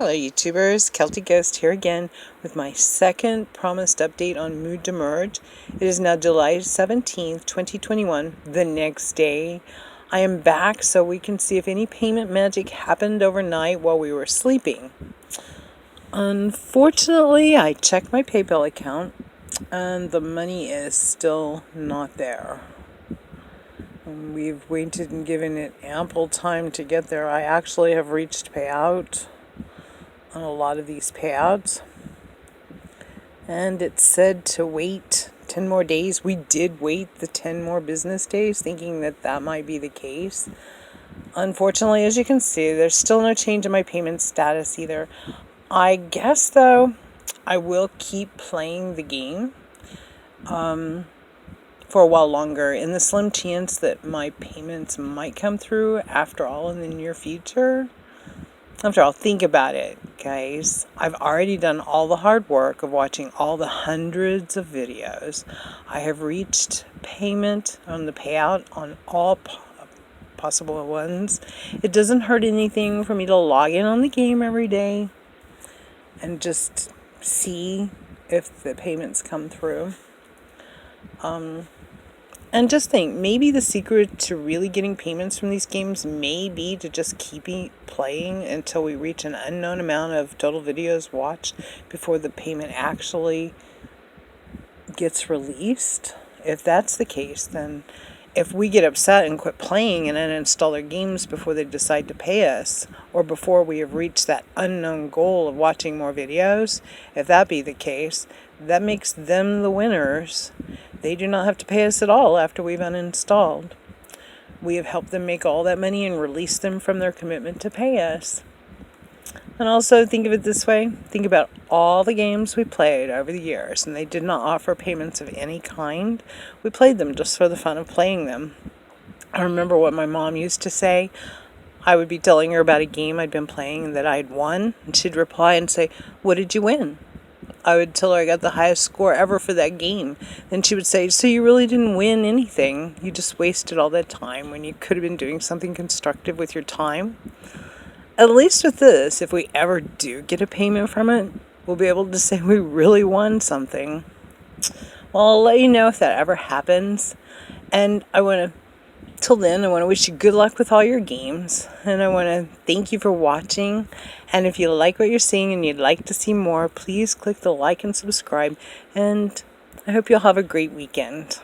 Hello YouTubers, Celticghostz here again with my second promised update on Mood to Merge. It is now July 17th, 2021, the next day. I am back so we can see if any payment magic happened overnight while we were sleeping. Unfortunately, I checked my PayPal account and the money is still not there. We've waited and given it ample time to get there. I actually have reached payout on a lot of these payouts, and it said to wait 10 more days. We did wait the 10 more business days thinking that that might be the case. Unfortunately, as you can see, there's still no change in my payment status either. I guess though I will keep playing the game for a while longer, in the slim chance that my payments might come through after all in the near future. After all, think about it, guys. I've already done all the hard work of watching all the hundreds of videos. I have reached payment on the payout on all possible ones. It doesn't hurt anything for me to log in on the game every day and just see if the payments come through. And just think, maybe the secret to really getting payments from these games may be to just keep playing until we reach an unknown amount of total videos watched before the payment actually gets released. If that's the case, then if we get upset and quit playing and uninstall their games before they decide to pay us, or before we have reached that unknown goal of watching more videos, if that be the case, that makes them the winners. They do not have to pay us at all after we've uninstalled. We have helped them make all that money and release them from their commitment to pay us. And also think of it this way. Think about all the games we played over the years, and they did not offer payments of any kind. We played them just for the fun of playing them. I remember what my mom used to say. I would be telling her about a game I'd been playing and that I'd won, and she'd reply and say, "What did you win?" I would tell her I got the highest score ever for that game. Then she would say, "So you really didn't win anything. You just wasted all that time when you could have been doing something constructive with your time." At least with this, if we ever do get a payment from it, we'll be able to say we really won something. Well, I'll let you know if that ever happens. And till then, I want to wish you good luck with all your games. And I want to thank you for watching. And if you like what you're seeing and you'd like to see more, please click the like and subscribe. And I hope you'll have a great weekend.